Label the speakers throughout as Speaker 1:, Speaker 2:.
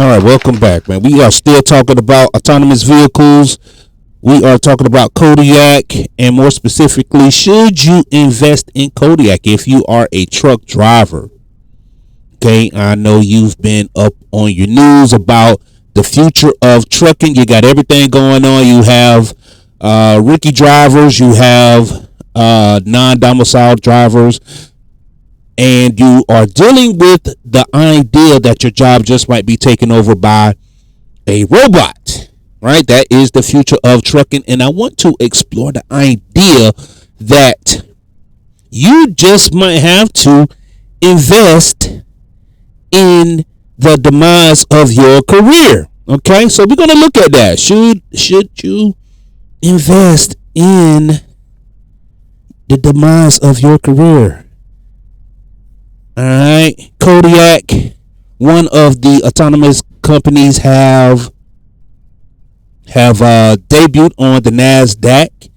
Speaker 1: All right, welcome back, man. We are still talking about autonomous vehicles. We are talking about Kodiak, and more specifically, should you invest in Kodiak if you are a truck driver? Okay, I know you've been up on your news about the future of trucking. You got everything going on. You have rookie drivers, you have non-domiciled drivers, and you are dealing with the idea that your job just might be taken over by a robot, right? That is the future of trucking. And I want to explore the idea that you just might have to invest in the demise of your career. Okay, so we're going to look at that. Should you invest in the demise of your career? All right, Kodiak, one of the autonomous companies, have debuted on the Nasdaq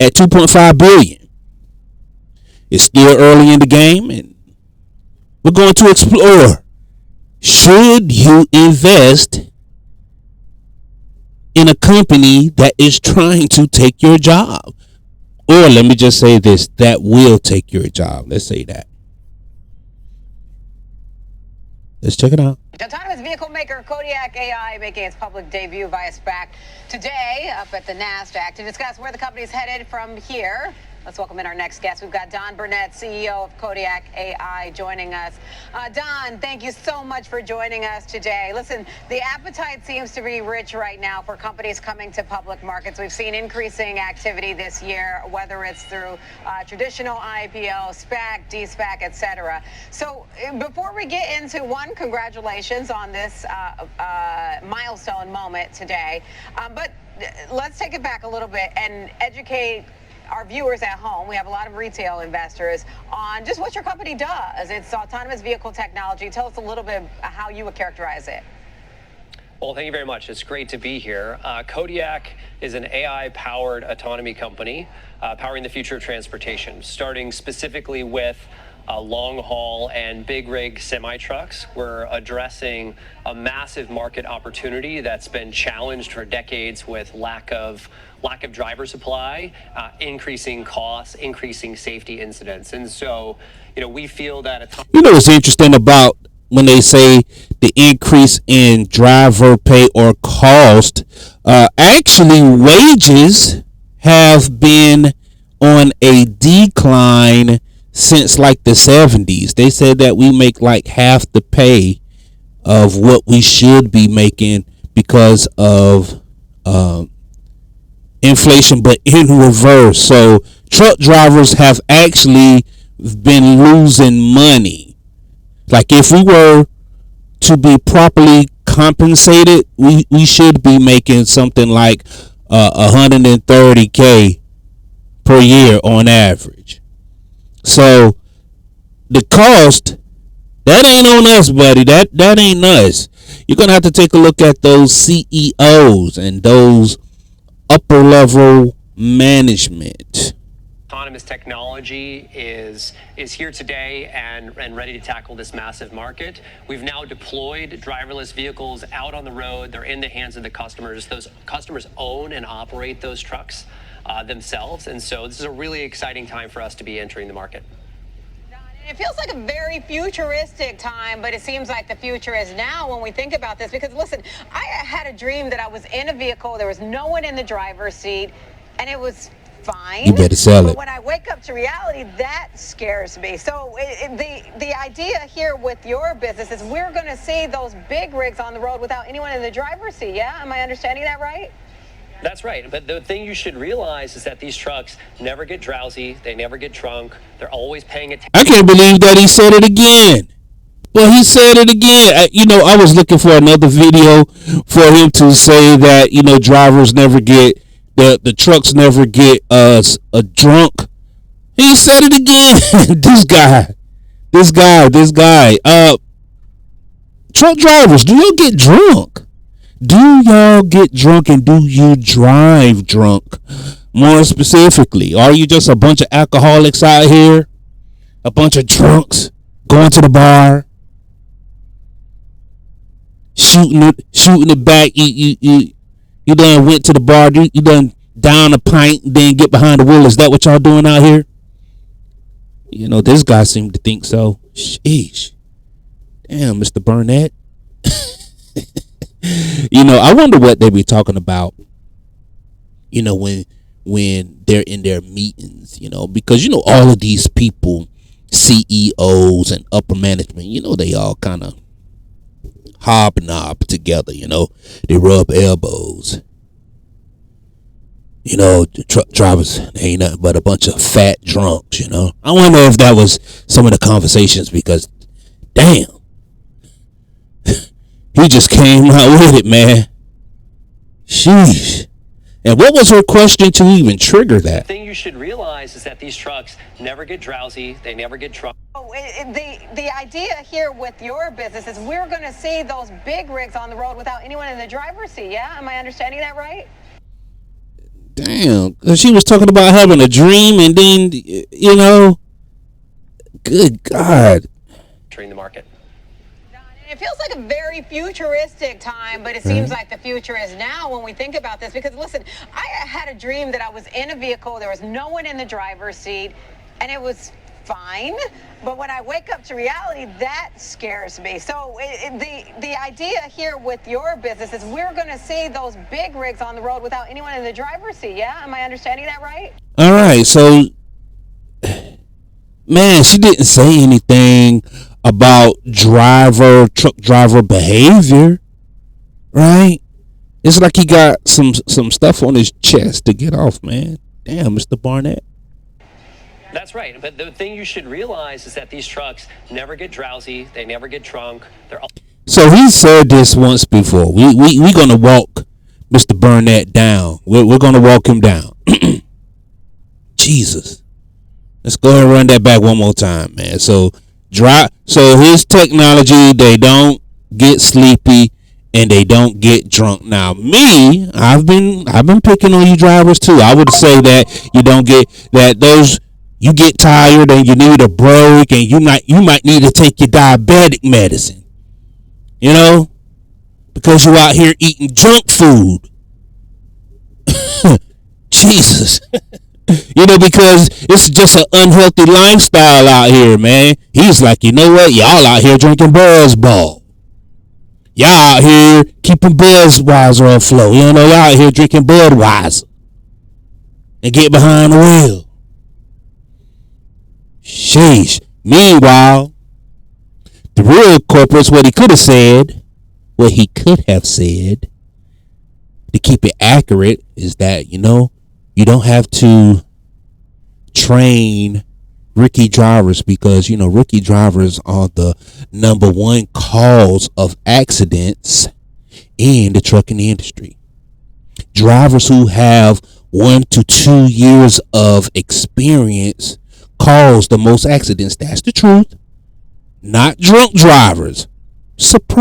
Speaker 1: at 2.5 billion. It's still early in the game, and we're going to explore: should you invest in a company that is trying to take your job, or let me just say this, that will take your job? Let's say that. Let's check it out.
Speaker 2: Autonomous vehicle maker Kodiak AI making its public debut via SPAC today up at the NASDAQ. To discuss where the company is headed from here, let's welcome in our next guest. We've got Don Burnett, CEO of Kodiak AI, joining us. Don, thank you so much for joining us today. Listen, the appetite seems to be rich right now for companies coming to public markets. We've seen increasing activity this year, whether it's through traditional IPO, SPAC, D-SPAC, etc. So before we get into one, congratulations on this milestone moment today. But let's take it back a little bit and educate our viewers at home. We have a lot of retail investors on just what your company does. It's autonomous vehicle technology. Tell us a little bit how you would characterize it.
Speaker 3: Well, thank you very much. It's great to be here. Kodiak is an AI-powered autonomy company powering the future of transportation, starting specifically with long haul and big rig semi trucks. We're addressing a massive market opportunity that's been challenged for decades with lack of driver supply, increasing costs, increasing safety incidents. And so, we feel that
Speaker 1: what's interesting about when they say the increase in driver pay or cost, actually wages have been on a decline since like the 70s. They said that we make like half the pay of what we should be making because of inflation, but in reverse. So truck drivers have actually been losing money. Like if we were to be properly compensated, we should be making something like $130K per year on average. So the cost, that ain't on us, buddy. That ain't us. You're gonna have to take a look at those CEOs and those upper level management.
Speaker 3: Autonomous technology is here today and ready to tackle this massive market. We've now deployed driverless vehicles out on the road. They're in the hands of the customers. Those customers own and operate those trucks themselves. And so this is a really exciting time for us to be entering the market.
Speaker 2: It feels like a very futuristic time, but it seems like the future is now when we think about this. Because listen, I had a dream that I was in a vehicle, there was no one in the driver's seat, and it was fine.
Speaker 1: You better sell it.
Speaker 2: But when I wake up to reality, that scares me. So the idea here with your business is we're going to see those big rigs on the road without anyone in the driver's seat. Yeah, am I understanding that right?
Speaker 3: That's right. But the thing you should realize is that these trucks never get drowsy. They never get drunk. They're always paying attention.
Speaker 1: I can't believe that he said it again. Well, he said it again. I was looking for another video for him to say that, drivers never get, the trucks never get a drunk. He said it again. This guy. Truck drivers, do you get drunk? Do y'all get drunk, and do you drive drunk? More specifically, are you just a bunch of alcoholics out here? A bunch of drunks going to the bar? shooting it back. You done went to the bar. You done down a pint, then get behind the wheel. Is that what y'all doing out here? You know, this guy seemed to think so. Sheesh. Damn, Mr. Burnett. You know, I wonder what they be talking about, you know, when they're in their meetings, you know, because, you know, all of these people, CEOs and upper management, you know, they all kind of hobnob together, you know, they rub elbows. You know, the truck drivers ain't nothing but a bunch of fat drunks, you know. I wonder if that was some of the conversations because, damn, he just came out with it, man. Sheesh. And what was her question to even trigger that?
Speaker 3: The thing you should realize is that these trucks never get drowsy. They never get drunk.
Speaker 2: Oh, the idea here with your business is we're going to see those big rigs on the road without anyone in the driver's seat. Yeah? Am I understanding that right?
Speaker 1: Damn. She was talking about having a dream and then, you know, good God.
Speaker 3: Entering the market.
Speaker 2: It feels like a very futuristic time, but it seems like the future is now when we think about this. Because, listen, I had a dream that I was in a vehicle, there was no one in the driver's seat, and it was fine. But when I wake up to reality, that scares me. So the idea here with your business is we're going to see those big rigs on the road without anyone in the driver's seat. Yeah? Am I understanding that right?
Speaker 1: All right. So, man, she didn't say anything about truck driver behavior, right? It's like he got some stuff on his chest to get off, man. Damn, Mr. Barnett.
Speaker 3: That's right. But the thing you should realize is that these trucks never get drowsy. They never get drunk.
Speaker 1: So he said this once before. We gonna walk Mr. Burnett down. We're gonna walk him down. Jesus. Let's go ahead and run that back one more time, man. So his technology, they don't get sleepy and they don't get drunk. Now me, I've been picking on you drivers too. I would say that you don't get that you get tired and you need a break and you might need to take your diabetic medicine. You know? Because you're out here eating junk food. Jesus. You know, because it's just an unhealthy lifestyle out here, man. He's like, you know what? Y'all out here drinking Buzzball. Y'all out here keeping Budweiser afloat. You know, y'all out here drinking Budweiser. And get behind the wheel. Sheesh. Meanwhile, the real culprits, what he could have said, to keep it accurate, is that, you know, you don't have to train rookie drivers because, you know, rookie drivers are the number one cause of accidents in the trucking industry. Drivers who have 1 to 2 years of experience cause the most accidents. That's the truth. Not drunk drivers. Surprise!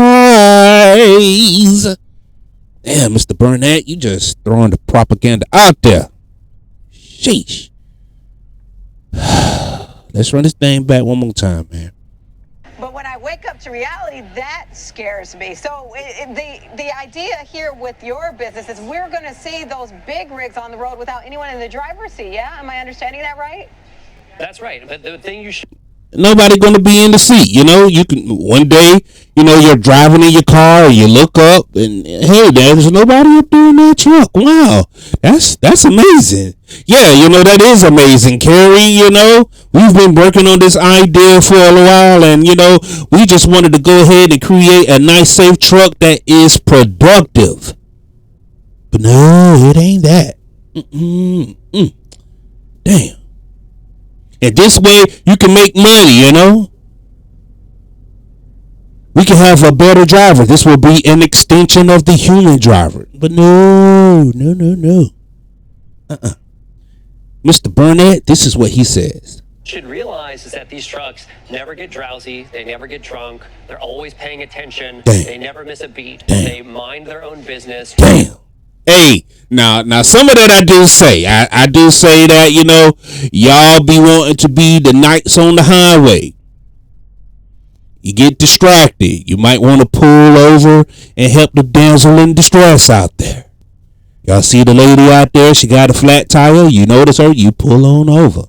Speaker 1: Damn, Mr. Burnett, you just throwing the propaganda out there. Sheesh. Let's run this thing back one more time, man.
Speaker 2: But when I wake up to reality, that scares me. So the idea here with your business is we're going to see those big rigs on the road without anyone in the driver's seat. Yeah? Am I understanding that right?
Speaker 3: That's right. But the thing you should...
Speaker 1: Nobody going to be in the seat. You know, you can one day, you know, you're driving in your car, you look up and hey, there's nobody up there in that truck. Wow. That's amazing. Yeah, you know, that is amazing, Carrie. You know, we've been working on this idea for a while and, you know, we just wanted to go ahead and create a nice, safe truck that is productive. But no, it ain't that. Damn. And this way you can make money, you know. We can have a better driver. This will be an extension of the human driver. But no. Mr. Burnett, this is what he says.
Speaker 3: Should realize is that these trucks never get drowsy. They never get drunk. They're always paying attention.
Speaker 1: Damn.
Speaker 3: They never miss a beat.
Speaker 1: Damn.
Speaker 3: They mind their own business.
Speaker 1: Damn. Hey, now some of that I do say. I do say that, you know, y'all be wanting to be the knights on the highway. You get distracted. You might want to pull over and help the damsel in distress out there. Y'all see the lady out there? She got a flat tire. You notice her? You pull on over.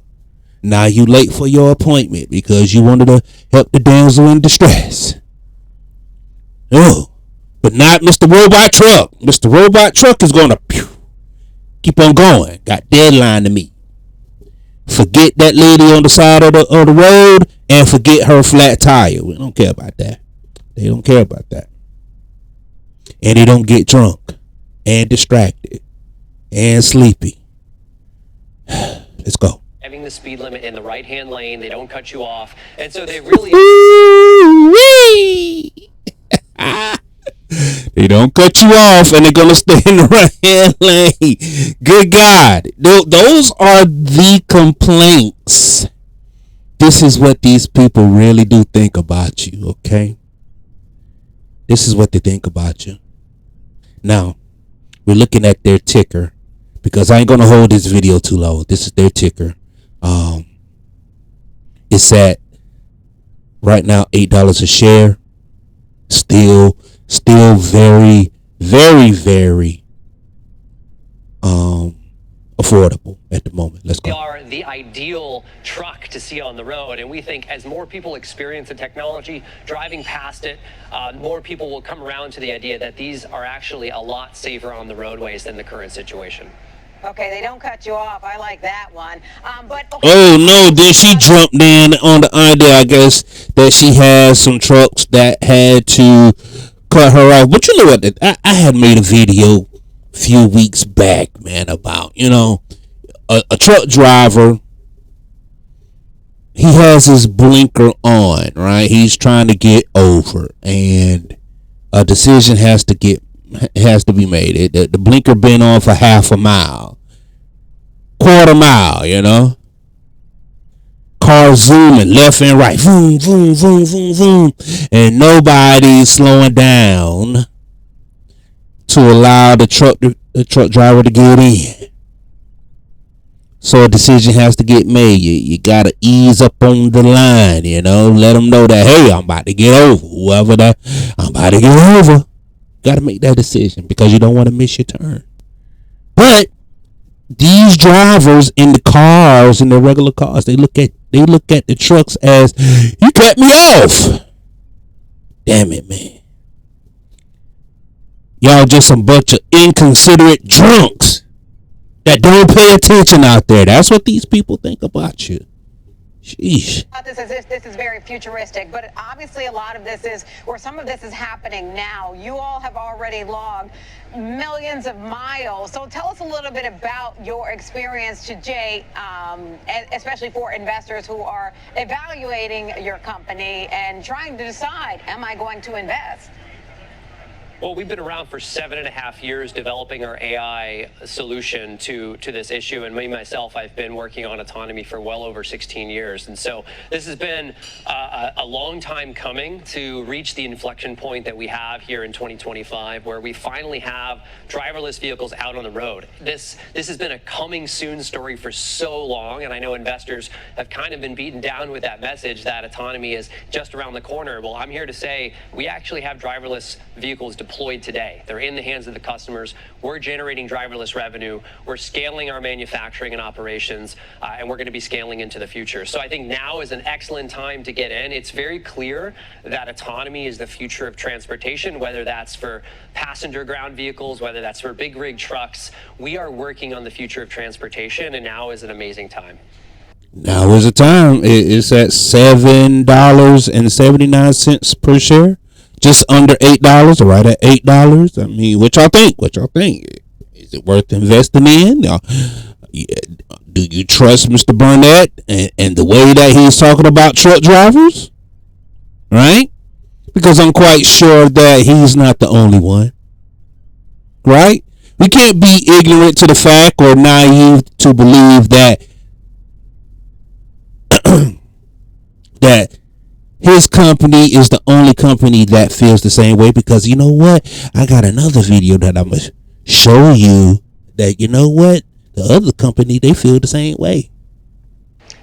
Speaker 1: Now you late for your appointment because you wanted to help the damsel in distress. Oh, but not Mr. Robot Truck. Mr. Robot Truck is going to keep on going. Got deadline to meet. Forget that lady on the side of the road and forget her flat tire. We don't care about that. They don't care about that. And they don't get drunk and distracted and sleepy. Let's go.
Speaker 3: Having the speed limit in the right-hand lane, they don't cut you off, and so they really.
Speaker 1: They don't cut you off, and they're gonna stay in the right-hand lane. Good God, those are the complaints. This is what these people really do think about you. Okay, this is what they think about you. Now, we're looking at their ticker because I ain't gonna hold this video too long. This is their ticker. It's at right now $8 a share. Still very, very, very affordable at the moment. Let's go.
Speaker 3: They are the ideal truck to see on the road, and we think as more people experience the technology, driving past it, more people will come around to the idea that these are actually a lot safer on the roadways than the current situation.
Speaker 2: Okay, they don't cut you off. I like that one. But okay.
Speaker 1: Oh no, then she jumped in on the idea, I guess, that she has some trucks that had to cut her off. But you know what? I had made a video a few weeks back, man, about, a truck driver. He has his blinker on, right? He's trying to get over, and a decision has to be made. The blinker been on for half a mile, quarter mile, car zooming left and right, boom, boom, boom, boom, boom, and nobody's slowing down to allow the truck driver to get in. So a decision has to get made. You gotta ease up on the line, let them know that, hey, I'm about to get over. I'm about to get over. Gotta make that decision because you don't want to miss your turn. But these drivers in the cars, in the regular cars, they look at the trucks as, you cut me off. Damn it, man. Y'all just some bunch of inconsiderate drunks that don't pay attention out there. That's what these people think about you. Sheesh.
Speaker 2: This is very futuristic, but obviously a lot of this is, or some of this is happening now. You all have already logged millions of miles. So tell us a little bit about your experience today, especially for investors who are evaluating your company and trying to decide, am I going to invest?
Speaker 3: Well, we've been around for 7.5 years developing our AI solution to this issue. And myself, I've been working on autonomy for well over 16 years. And so this has been a long time coming to reach the inflection point that we have here in 2025, where we finally have driverless vehicles out on the road. This has been a coming soon story for so long. And I know investors have kind of been beaten down with that message that autonomy is just around the corner. Well, I'm here to say we actually have driverless vehicles deployed today. They're in the hands of the customers. We're generating driverless revenue. We're scaling our manufacturing and operations, and we're going to be scaling into the future. So I think now is an excellent time to get in. It's very clear that autonomy is the future of transportation, whether that's for passenger ground vehicles, whether that's for big rig trucks. We are working on the future of transportation, and now is an amazing time.
Speaker 1: Now is the time. It's at $7.79 per share. Just under $8, or right at $8. I mean, what y'all think? Is it worth investing in? Do you trust Mr. Burnett and the way that he's talking about truck drivers? Right? Because I'm quite sure that he's not the only one. Right? We can't be ignorant to the fact or naive to believe that that his company is the only company that feels the same way, because you know what? I got another video that I'm going to show you that, you know what? The other company, they feel the same way.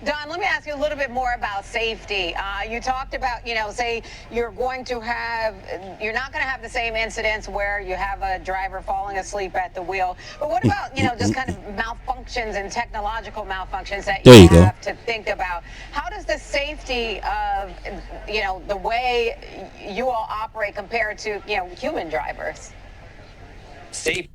Speaker 2: Don, let me ask you a little bit more about safety. You talked about, say you're not going to have the same incidents where you have a driver falling asleep at the wheel. But what about, just kind of malfunctions and technological malfunctions that you have to think about? How does the safety of, the way you all operate compared to, human drivers?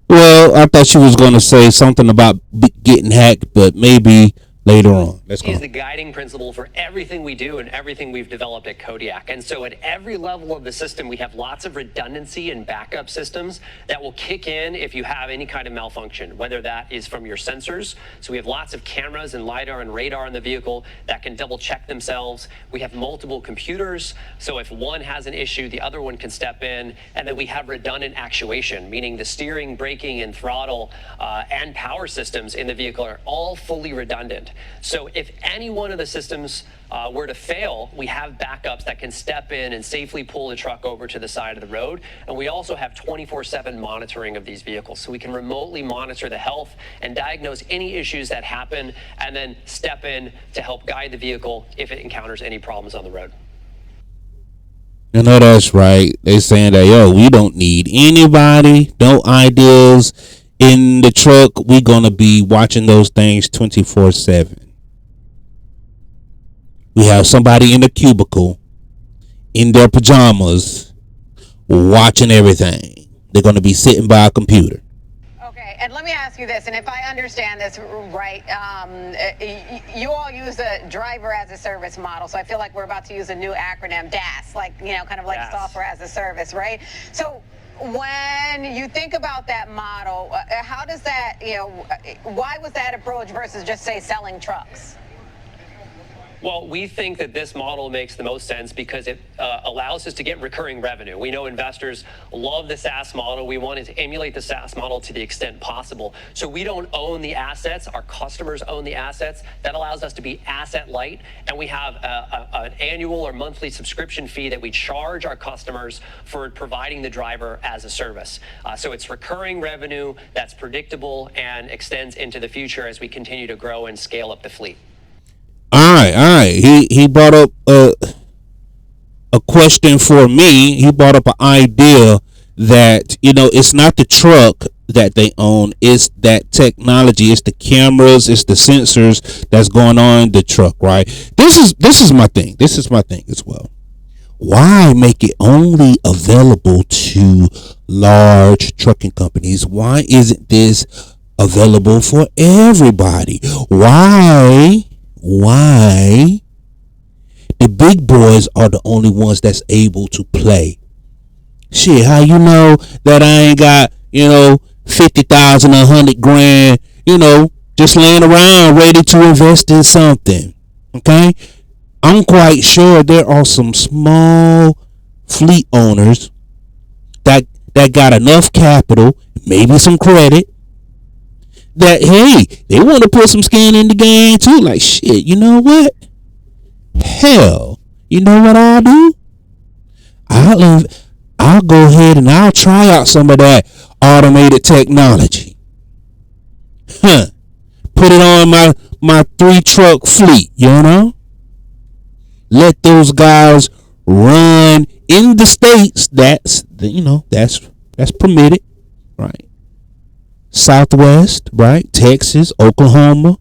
Speaker 1: Well, I thought she was going to say something about getting hacked, but maybe later on. Let's go.
Speaker 3: Is the guiding principle for everything we do and everything we've developed at Kodiak. And so at every level of the system, we have lots of redundancy and backup systems that will kick in if you have any kind of malfunction, whether that is from your sensors. So we have lots of cameras and LiDAR and radar in the vehicle that can double check themselves. We have multiple computers. So if one has an issue, the other one can step in. And then we have redundant actuation, meaning the steering, braking, and throttle and power systems in the vehicle are all fully redundant. So if any one of the systems were to fail, we have backups that can step in and safely pull the truck over to the side of the road. And we also have 24/7 monitoring of these vehicles. So we can remotely monitor the health and diagnose any issues that happen and then step in to help guide the vehicle if it encounters any problems on the road.
Speaker 1: You know, that's right. They saying that, we don't need anybody, no ideas in the truck. We're going to be watching those things 24/7. We have somebody in the cubicle in their pajamas watching everything. They're going to be sitting by a computer.
Speaker 2: Okay, and let me ask you this, and if I understand this right, you all use a driver as a service model, so I feel like we're about to use a new acronym, DaaS, kind of like
Speaker 3: DaaS.
Speaker 2: software as a service, right? So when you think about that model, how does that, why was that approach versus just, say, selling trucks?
Speaker 3: Well, we think that this model makes the most sense because it allows us to get recurring revenue. We know investors love the SaaS model. We wanted to emulate the SaaS model to the extent possible. So we don't own the assets. Our customers own the assets. That allows us to be asset light. And we have an annual or monthly subscription fee that we charge our customers for providing the driver as a service. So it's recurring revenue that's predictable and extends into the future as we continue to grow and scale up the fleet.
Speaker 1: All right. He brought up a question for me. He brought up an idea that, it's not the truck that they own. It's that technology. It's the cameras. It's the sensors that's going on in the truck, right? This is my thing. This is my thing as well. Why make it only available to large trucking companies? Why isn't this available for everybody? Why the big boys are the only ones that's able to play? Shit, how you know that I ain't got, 50,000, 100 grand, just laying around ready to invest in something? Okay? I'm quite sure there are some small fleet owners that got enough capital, maybe some credit, that, hey, they want to put some skin in the game too. Like, shit, you know what? Hell, you know what I'll do? I'll go ahead and I'll try out some of that automated technology. Put it on my 3-truck fleet, Let those guys run in the states that's permitted, right? Southwest, right? Texas, Oklahoma,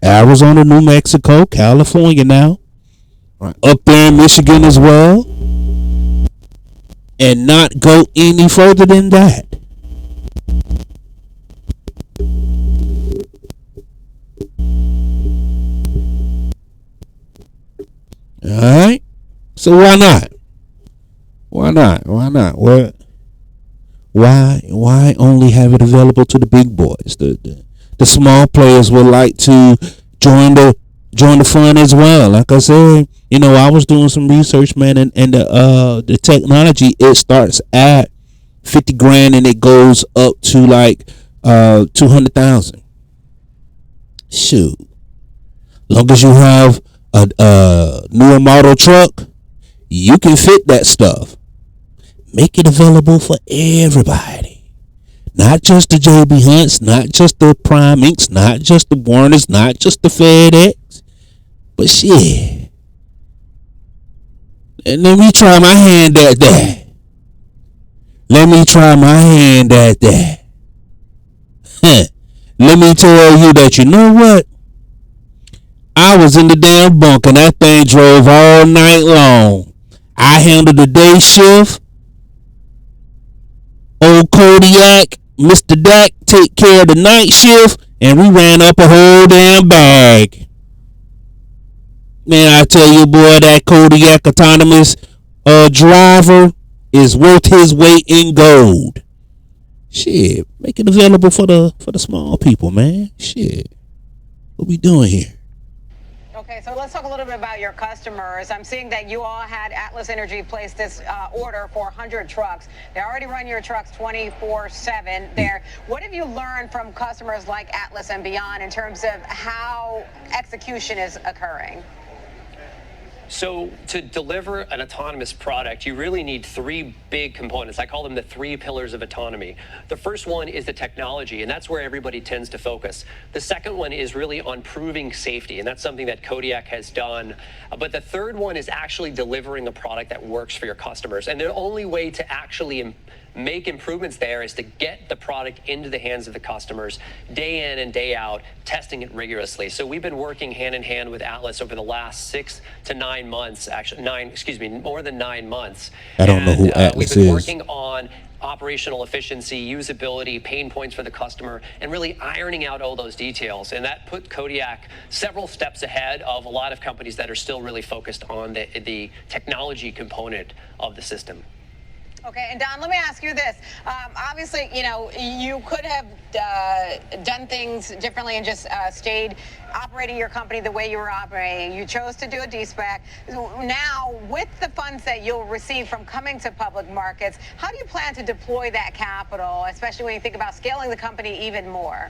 Speaker 1: Arizona, New Mexico, California now, right? Up there in Michigan as well, and not go any further than that. All right. So why not? Why not? Well, why only have it available to the big boys? The small players would like to join the fun as well. Like I said, I was doing some research, man, and the technology, it starts at 50 grand and it goes up to like 200,000. Shoot, long as you have a newer model truck, you can fit that stuff. Make it available for everybody. Not just the JB Hunts, not just the Prime Incs, not just the Warners, not just the FedEx. But shit, and let me try my hand at that. Let me try my hand at that. Let me tell you that, you know what? I was in the damn bunker and that thing drove all night long. I handled the day shift. Old Kodiak, Mr. Dak, take care of the night shift, and we ran up a whole damn bag. Man, I tell you, boy, that Kodiak autonomous driver is worth his weight in gold. Shit, make it available for the small people, man. Shit, what we doing here?
Speaker 2: Okay, so let's talk a little bit about your customers. I'm seeing that you all had Atlas Energy place this order for 100 trucks. They already run your trucks 24/7 there. What have you learned from customers like Atlas and beyond in terms of how execution is occurring?
Speaker 3: So to deliver an autonomous product, you really need three big components. I call them the three pillars of autonomy. The first one is the technology, and that's where everybody tends to focus. The second one is really on proving safety, and that's something that Kodiak has done. But the third one is actually delivering a product that works for your customers. And the only way to actually make improvements there is to get the product into the hands of the customers day in and day out, testing it rigorously. So we've been working hand in hand with Atlas over the last 6 to 9 months, more than 9 months.
Speaker 1: I don't know who Atlas
Speaker 3: we've been
Speaker 1: is.
Speaker 3: working on operational efficiency, usability, pain points for the customer, and really ironing out all those details. And that put Kodiak several steps ahead of a lot of companies that are still really focused on the technology component of the system.
Speaker 2: Okay, and Don, let me ask you this. Obviously, you know, you could have done things differently and just stayed operating your company the way you were operating. You chose to do a de-SPAC. Now, with the funds that you'll receive from coming to public markets, how do you plan to deploy that capital, especially when you think about scaling the company even more?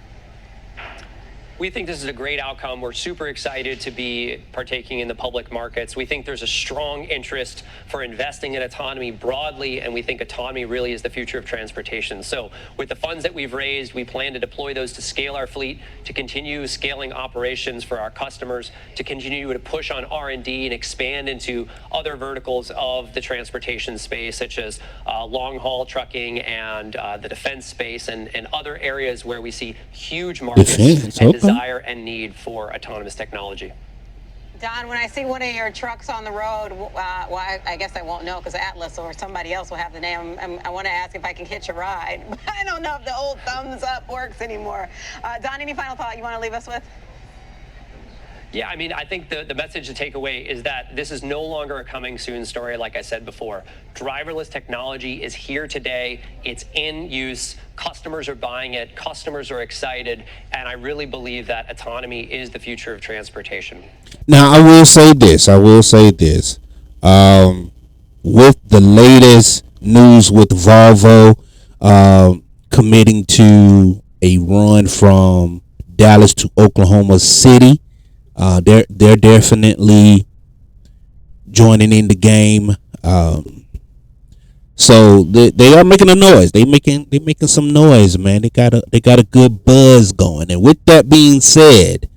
Speaker 3: We think this is a great outcome. We're super excited to be partaking in the public markets. We think there's a strong interest for investing in autonomy broadly, and we think autonomy really is the future of transportation. So with the funds that we've raised, we plan to deploy those to scale our fleet, to continue scaling operations for our customers, to continue to push on R&D and expand into other verticals of the transportation space, such as long-haul trucking and the defense space and other areas where we see huge markets and desire and need for autonomous technology.
Speaker 2: Don, when I see one of your trucks on the road, I guess I won't know because Atlas or somebody else will have the name. I want to ask if I can hitch a ride. I don't know if the old thumbs up works anymore. Don, any final thought you want to leave us with?
Speaker 3: Yeah, I mean, I think the message to take away is that this is no longer a coming soon story, like I said before. Driverless technology is here today. It's in use. Customers are buying it. Customers are excited. And I really believe that autonomy is the future of transportation.
Speaker 1: Now, I will say this. With the latest news with Volvo committing to a run from Dallas to Oklahoma City, they're definitely joining in the game. So they are making a noise. They making some noise, man. They got a good buzz going. And with that being said,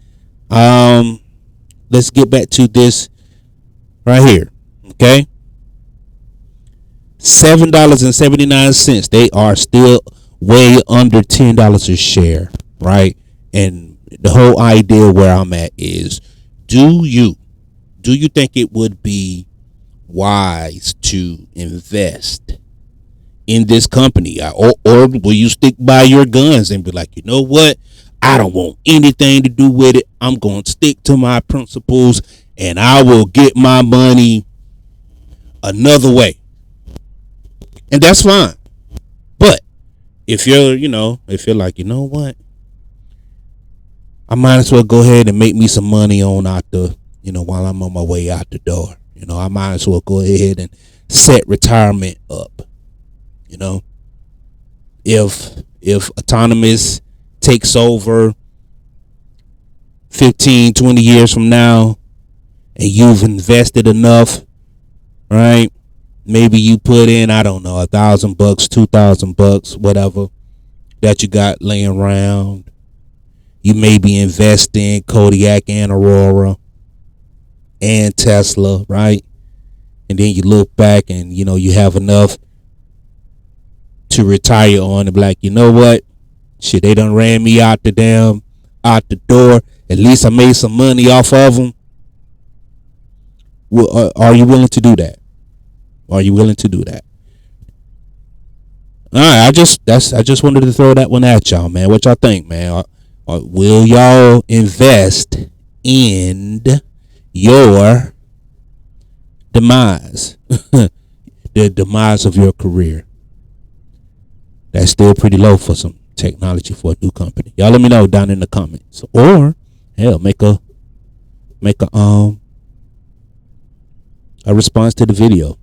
Speaker 1: let's get back to this right here. Okay, $7.79. They are still way under $10 a share, right? And the whole idea where I'm at is, do you think it would be wise to invest in this company, or will you stick by your guns and be like, you know what, I don't want anything to do with it, I'm going to stick to my principles and I will get my money another way? And that's fine. But if you're like, you know what, I might as well go ahead and make me some money on out the, while I'm on my way out the door. I might as well go ahead and set retirement up. If autonomous takes over 15, 20 years from now and you've invested enough, right? Maybe you put in, I don't know, $1,000, $2,000, whatever that you got laying around. You may be investing Kodiak and Aurora. and Tesla, right? And then you look back and you have enough to retire on and be like, you know what? Shit, they done ran me out the door. At least I made some money off of them. Well, are you willing to do that? Are you willing to do that? All right, I just wanted to throw that one at y'all, man. What y'all think, man? Will y'all invest in your demise, the demise of your career? That's still pretty low for some technology for a new company. Y'all let me know down in the comments, or hell, make a response to the video.